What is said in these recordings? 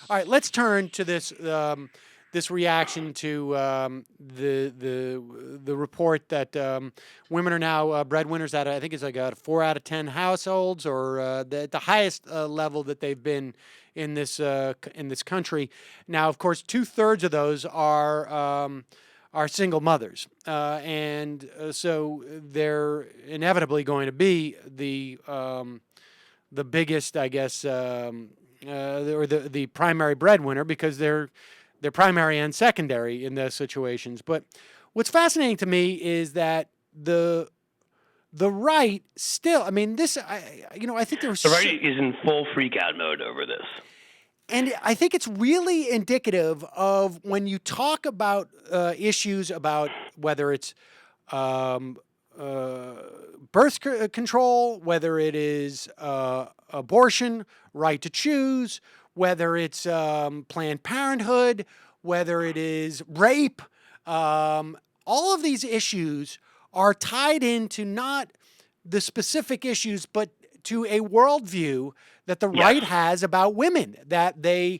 All right, let's turn to this reaction to the report that women are now breadwinners at, I think it's like a 4 out of 10 households, or the highest level that they've been in this country. Now, of course, 2/3 of those are single mothers, and so they're inevitably going to be the biggest, I guess, or the primary breadwinner, because they're primary and secondary in those situations. But what's fascinating to me is that the right still, I mean, I think The right is in full freak out mode over this. and I think it's really indicative of when you talk about issues about whether it's um, uh, control, whether it is abortion, right to choose, whether it's Planned Parenthood, whether it is rape. All of these issues are tied into not the specific issues, but to a worldview that the Yes. right has about women. That this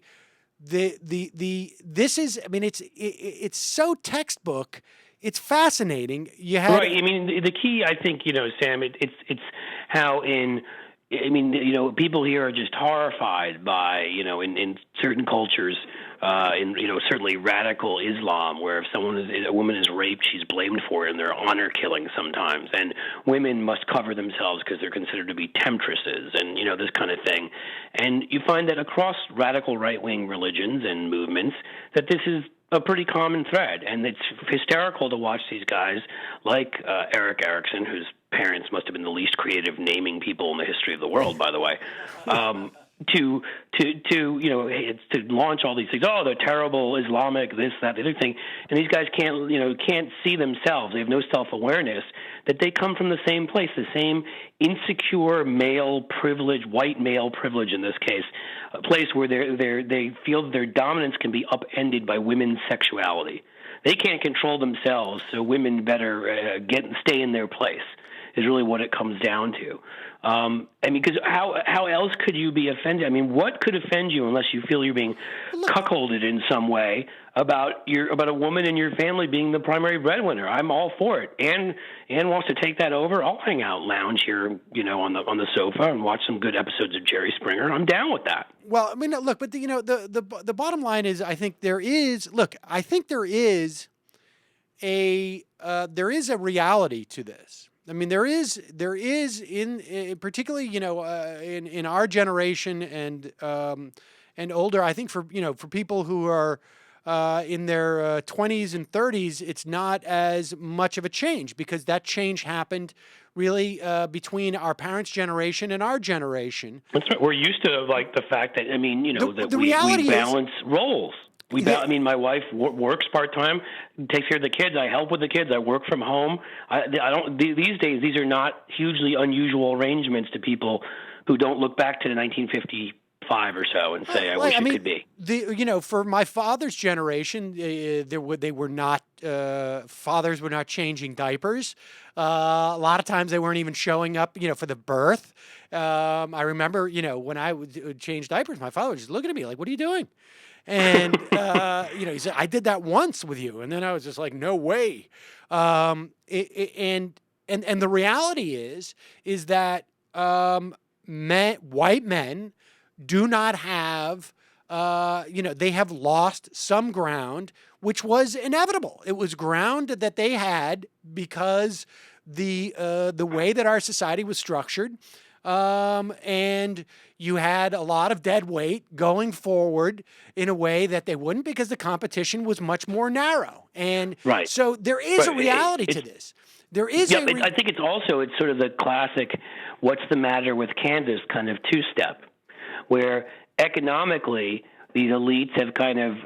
is, I mean, it's so textbook. It's fascinating. You had Right. I mean, the key, I think, Sam, it's how people here are just horrified by, in certain cultures, certainly radical Islam, where if a woman is raped, she's blamed for it, and they're honor killing sometimes. And women must cover themselves because they're considered to be temptresses, and this kind of thing. And you find that across radical right-wing religions and movements, that this is a pretty common thread, and it's hysterical to watch these guys like Eric Erickson, whose parents must have been the least creative naming people in the history of the world, by the way, to launch all these things. Oh, they're terrible, Islamic, this, that, the other thing, and these guys can't see themselves. They have no self-awareness that they come from the same place, the same insecure male privilege, white male privilege in this case, a place where they feel their dominance can be upended by women's sexuality. They can't control themselves, so women better stay in their place, is really what it comes down to. Because how else could you be offended? I mean, what could offend you unless you feel you're being cuckolded in some way about a woman in your family being the primary breadwinner? I'm all for it. Ann wants to take that over. I'll hang out, lounge here, on the sofa and watch some good episodes of Jerry Springer. I'm down with that. Well, I mean, look, but the bottom line is, I think there is a reality to this. I mean, there is in particularly, in our generation and older. I think for people who are in their 20s and 30s, it's not as much of a change, because that change happened really between our parents' generation and our generation. That's right. We're used to the fact that we balance roles. My wife works part-time, takes care of the kids. I help with the kids. I work from home. These days, these are not hugely unusual arrangements to people who don't look back to the 1955 or so and say, I wish it could be. For my father's generation, fathers were not changing diapers. A lot of times they weren't even showing up, for the birth. I remember, when I would change diapers, my father would just look at me like, what are you doing? And, he said, I did that once with you. And then I was just like, no way. And the reality is that white men do not have, they have lost some ground, which was inevitable. It was ground that they had because the way that our society was structured. And you had a lot of dead weight going forward in a way that they wouldn't, because the competition was much more narrow. And right. So there is a reality to this. There is. I think it's sort of the classic "what's the matter with Kansas" kind of two-step, where economically these elites have kind of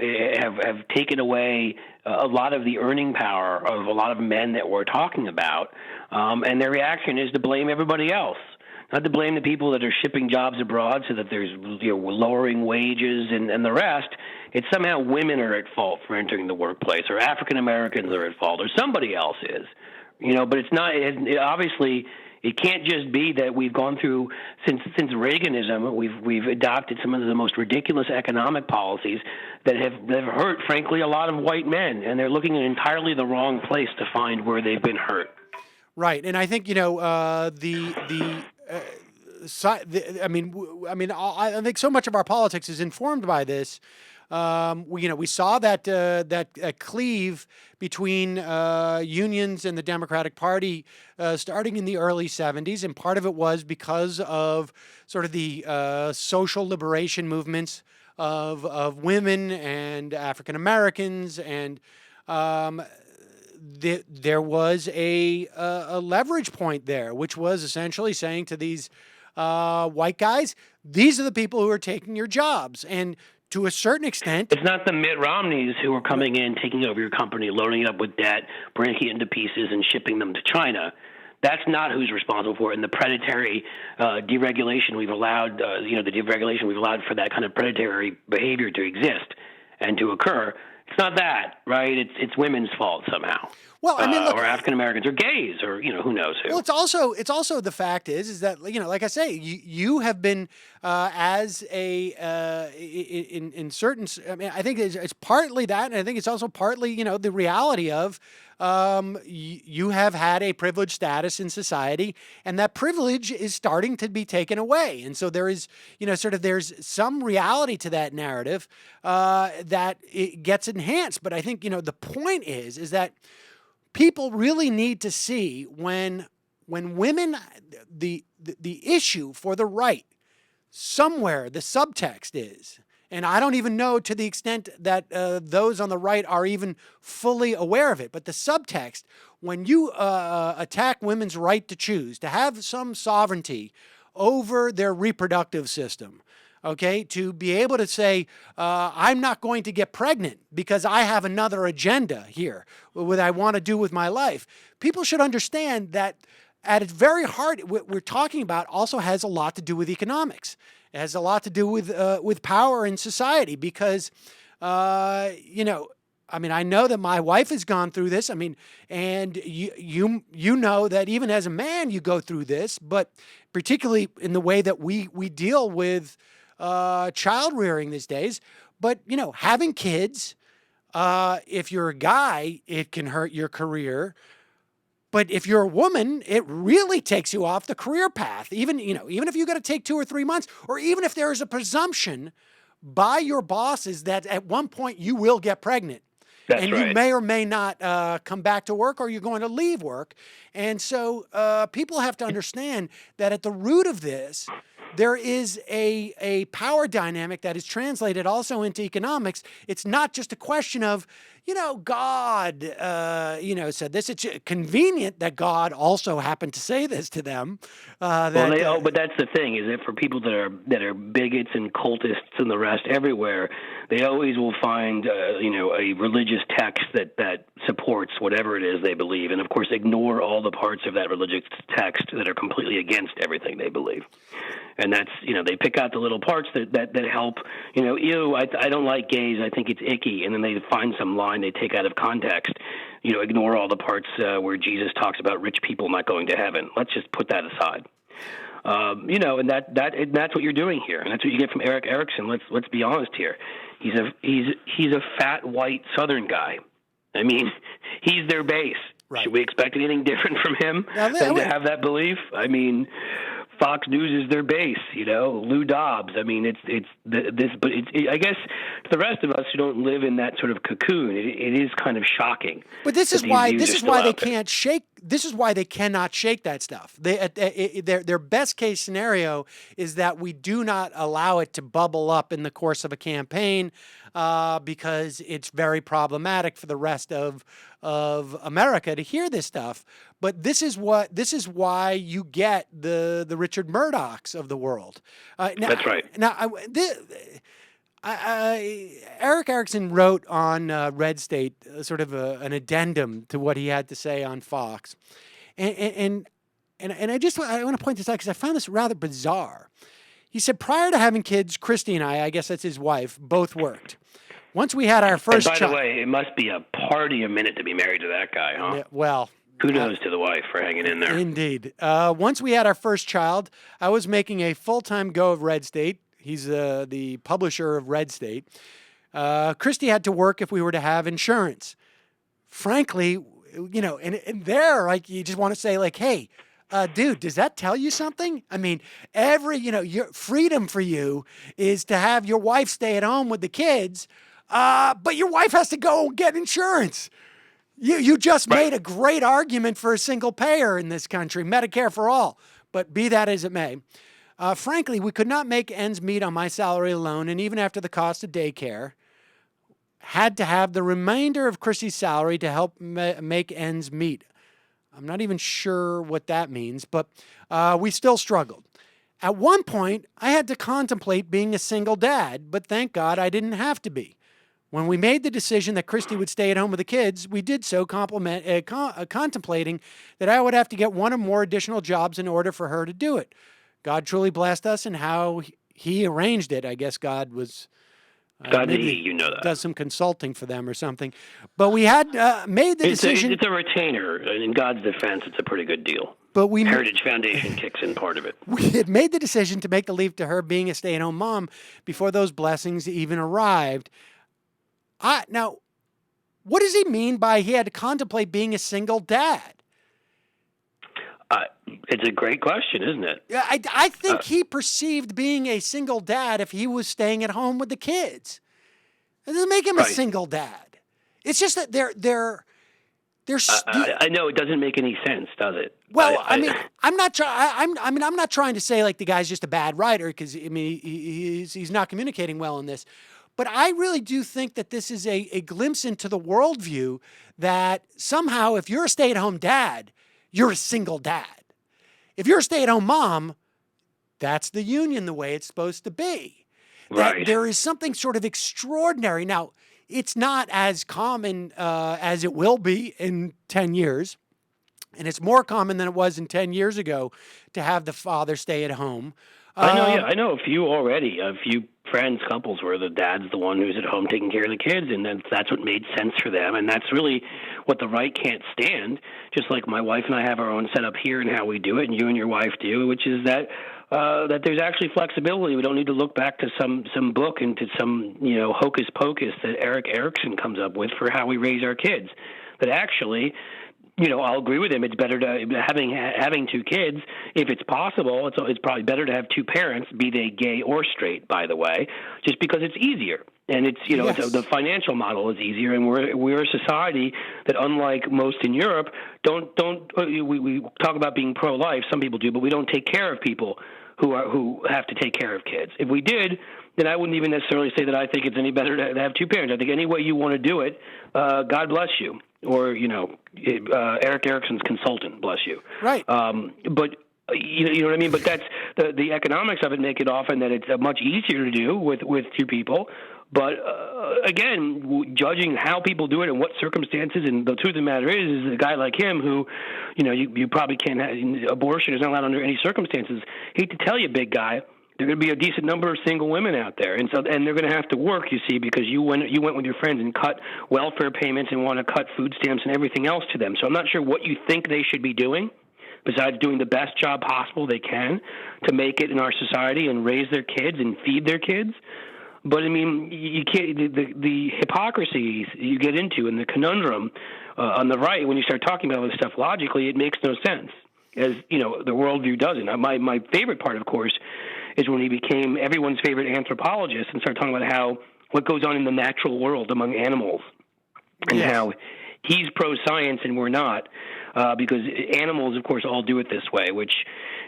have taken away a lot of the earning power of a lot of men that we're talking about, and their reaction is to blame everybody else. Not to blame the people that are shipping jobs abroad so that there's lowering wages and the rest. It's somehow women are at fault for entering the workplace, or African Americans are at fault, or somebody else is. But it's not. Obviously, It can't just be that we've gone through since Reaganism. We've adopted some of the most ridiculous economic policies that have hurt, frankly, a lot of white men, and they're looking in entirely the wrong place to find where they've been hurt. Right, and I think I think so much of our politics is informed by this. We saw that cleave between unions and the Democratic Party starting in the early 70s, and part of it was because of sort of the social liberation movements of women and African Americans, and there was a leverage point there, which was essentially saying to these white guys, these are the people who are taking your jobs. And to a certain extent, it's not the Mitt Romneys who are coming in, taking over your company, loading it up with debt, breaking it into pieces, and shipping them to China. That's not who's responsible for it. And the predatory deregulation we've allowed, the deregulation we've allowed for that kind of predatory behavior to exist and to occur. It's not that, right? It's women's fault somehow. Well, I mean, look, or African Americans, or gays, or who knows who. Well, it's also the fact is that like I say, you have been as a in certain. I mean, I think it's partly that, and I think it's also partly the reality of you have had a privileged status in society, and that privilege is starting to be taken away, and so there is there's some reality to that narrative that it gets enhanced. But I think the point is that people really need to see when women, the issue for the right, somewhere the subtext is, and I don't even know to the extent that those on the right are even fully aware of it, but the subtext, when you attack women's right to choose, to have some sovereignty over their reproductive system, okay, to be able to say, I'm not going to get pregnant because I have another agenda here, what I want to do with my life. People should understand that at its very heart, what we're talking about also has a lot to do with economics. It has a lot to do with power in society because, I mean, I know that my wife has gone through this. I mean, and you know that even as a man, you go through this, but particularly in the way that we deal with child rearing these days. But, having kids, if you're a guy, it can hurt your career. But if you're a woman, it really takes you off the career path. Even if you got to take 2 or 3 months, or even if there is a presumption by your bosses that at one point you will get pregnant. That's and right. You may or may not come back to work, or you're going to leave work. And so people have to understand that at the root of this, there is a power dynamic that is translated also into economics. It's not just a question of, God, said this. It's convenient that God also happened to say this to them. But that's the thing, is that for people that are bigots and cultists and the rest everywhere, they always will find, a religious text that supports whatever it is they believe, and of course ignore all the parts of that religious text that are completely against everything they believe. And that's, they pick out the little parts that help, I don't like gays, I think it's icky, and then they find some line they take out of context, ignore all the parts where Jesus talks about rich people not going to heaven. Let's just put that aside. And that's what you're doing here, and that's what you get from Eric Erickson. Let's be honest here. He's a fat white Southern guy. I mean, he's their base. Right. Should we expect anything different from him than to have that belief? I mean, Fox News is their base, Lou Dobbs. I mean, but I guess to the rest of us who don't live in that sort of cocoon, it is kind of shocking. But this is why they can't shake. This is why they cannot shake that stuff. Their best case scenario is that we do not allow it to bubble up in the course of a campaign, because it's very problematic for the rest of America to hear this stuff. But this is why you get the Richard Murdochs of the world. That's right. Now, Eric Erickson wrote on Red State sort of an addendum to what he had to say on Fox, and I want to point this out because I found this rather bizarre. He said, prior to having kids, Christy and I guess that's his wife, both worked. Once we had our first child. And by the way, it must be a party a minute to be married to that guy, huh? Yeah, well, Kudos to the wife for hanging in there. Indeed. Once we had our first child, I was making a full-time go of Red State. He's the publisher of Red State. Christy had to work if we were to have insurance. Frankly, and there, like, you just want to say, like, hey, dude, does that tell you something? I mean, your freedom for you is to have your wife stay at home with the kids, but your wife has to go get insurance. You just made a great argument for a single payer in this country, Medicare for all. But be that as it may, frankly, we could not make ends meet on my salary alone, and even after the cost of daycare, had to have the remainder of Chrissy's salary to help make ends meet. I'm not even sure what that means, but we still struggled. At one point, I had to contemplate being a single dad, but thank God I didn't have to be. When we made the decision that Christy would stay at home with the kids, we did so contemplating that I would have to get one or more additional jobs in order for her to do it. God truly blessed us in how he arranged it. I guess God was... does some consulting for them or something. But we had made the decision... It's a retainer. In God's defense, it's a pretty good deal. But Heritage Foundation kicks in part of it. We had made the decision to make the leap to her being a stay-at-home mom before those blessings even arrived. Now, what does he mean by he had to contemplate being a single dad? It's a great question, isn't it? I think he perceived being a single dad if he was staying at home with the kids. It doesn't make him a single dad. It's just that they're. I know it doesn't make any sense, does it? Well, I'm not trying to say like the guy's just a bad writer, because he's not communicating well in this. But I really do think that this is a glimpse into the worldview that somehow if you're a stay-at-home dad, you're a single dad. If you're a stay-at-home mom, that's the union the way it's supposed to be. Right. That there is something sort of extraordinary. Now, it's not as common as it will be in 10 years. And it's more common than it was in 10 years ago to have the father stay at home. I know a few friends, couples where the dad's the one who's at home taking care of the kids, and that's what made sense for them, and that's really what the right can't stand. Just like my wife and I have our own setup here and how we do it, and you and your wife do, which is that there's actually flexibility. We don't need to look back to some book and to some hocus pocus that Eric Erickson comes up with for how we raise our kids. That actually, I'll agree with him. It's better to having two kids if it's possible. It's probably better to have two parents, be they gay or straight, by the way, just because it's easier. And it's Yes. the financial model is easier, and we're a society that, unlike most in Europe, we talk about being pro-life. Some people do, but we don't take care of people who have to take care of kids. If we did, then I wouldn't even necessarily say that I think it's any better to have two parents. I think any way you want to do it, God bless you. Or, Eric Erickson's consultant, bless you. Right. But you know what I mean? But that's the economics of it make it often that it's much easier to do with two people. But again, judging how people do it and what circumstances, and the truth of the matter is a guy like him who, you probably can't have, abortion is not allowed under any circumstances. Hate to tell you, big guy, there are going to be a decent number of single women out there, and they're going to have to work, you see, because you went with your friends and cut welfare payments and want to cut food stamps and everything else to them. So I'm not sure what you think they should be doing, besides doing the best job possible they can to make it in our society and raise their kids and feed their kids. But I mean, you can't. The hypocrisies you get into and the conundrum on the right when you start talking about this stuff logically, it makes no sense. As the worldview doesn't. My favorite part, of course, is when he became everyone's favorite anthropologist and started talking about what goes on in the natural world among animals, and how he's pro-science and we're not, because animals, of course, all do it this way, which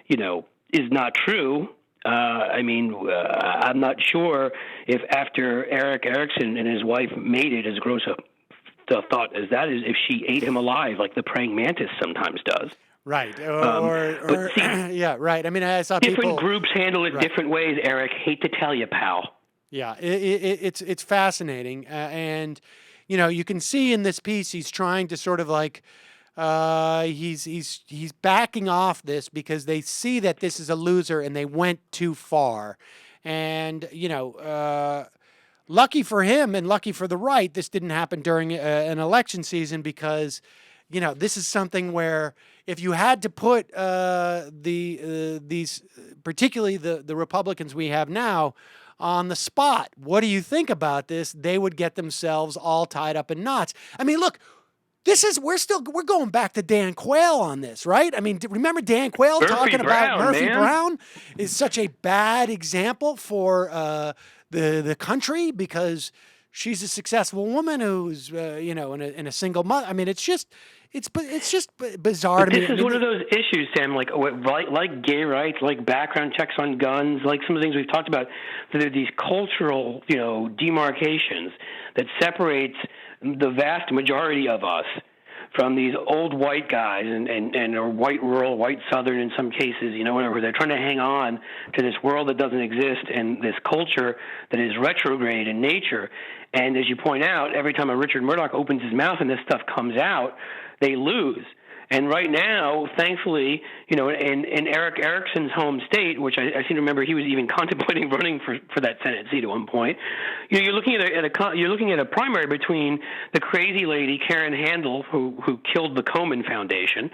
is not true. I'm not sure if after Eric Erickson and his wife made it, as gross a thought as that is, if she ate him alive like the praying mantis sometimes does. Right. See, right. I mean, I saw different groups handle it different ways, Eric. Hate to tell you, pal. Yeah, it's fascinating. And, you can see in this piece, he's trying to sort of like, he's backing off this because they see that this is a loser and they went too far. And, lucky for him and lucky for the right, this didn't happen during an election season because, this is something where if you had to put these, particularly the Republicans we have now, on the spot, what do you think about this? They would get themselves all tied up in knots. I mean, look, we're going back to Dan Quayle on this, right? I mean, remember Dan Quayle talking about Murphy Brown is such a bad example for the country because she's a successful woman who's in a single mother. I mean, it's just bizarre to me. This is one of those issues, Sam, like gay rights, like background checks on guns, like some of the things we've talked about. There are these cultural, demarcations that separates the vast majority of us from these old white guys and or white rural, white southern in some cases, whatever. They're trying to hang on to this world that doesn't exist and this culture that is retrograde in nature. And as you point out, every time a Richard Murdoch opens his mouth and this stuff comes out, they lose. And right now, thankfully, in Eric Erickson's home state, which I seem to remember he was even contemplating running for that Senate seat at one point, you're looking at a primary between the crazy lady Karen Handel, who killed the Komen Foundation,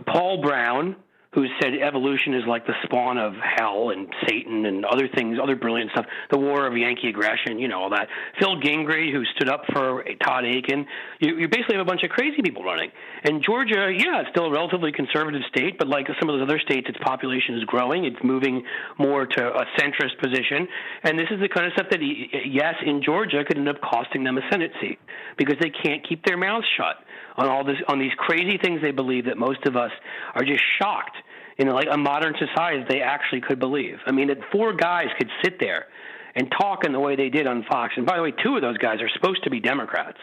Paul Brown, who said evolution is like the spawn of hell and Satan and other things, other brilliant stuff, the war of Yankee aggression, all that. Phil Gingrey, who stood up for Todd Aiken. You basically have a bunch of crazy people running. And Georgia, it's still a relatively conservative state, but like some of those other states, its population is growing. It's moving more to a centrist position. And this is the kind of stuff that, yes, in Georgia could end up costing them a Senate seat because they can't keep their mouths shut on these crazy things they believe that most of us are just shocked in like a modern society that they actually could believe. I mean, that four guys could sit there and talk in the way they did on Fox. And by the way, two of those guys are supposed to be Democrats,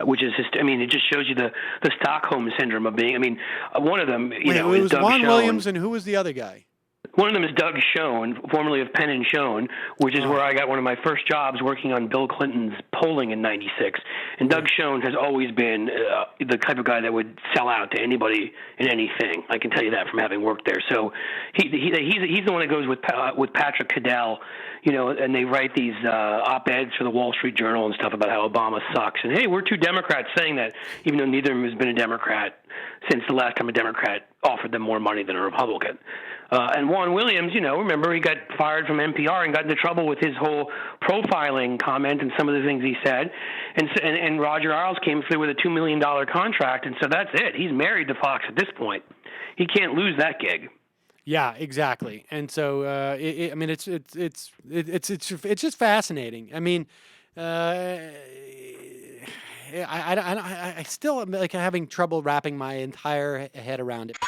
which is just, it just shows you the Stockholm syndrome of being, one of them, it was Doug Juan Schoen. Williams, and who was the other guy? One of them is Doug Schoen, formerly of Penn and Schoen, which is where I got one of my first jobs working on Bill Clinton's polling in '96. And Doug Schoen has always been the type of guy that would sell out to anybody and anything. I can tell you that from having worked there. So he's the one that goes with Patrick Cadell, and they write these op-eds for the Wall Street Journal and stuff about how Obama sucks. And hey, we're two Democrats saying that, even though neither of them has been a Democrat since the last time a Democrat offered them more money than a Republican. And Juan Williams, remember he got fired from NPR and got into trouble with his whole profiling comment and some of the things he said. And Roger Ailes came through with a $2 million contract, and so that's it. He's married to Fox at this point. He can't lose that gig. Yeah, exactly. And so, it's just fascinating. I mean, I still am like having trouble wrapping my entire head around it.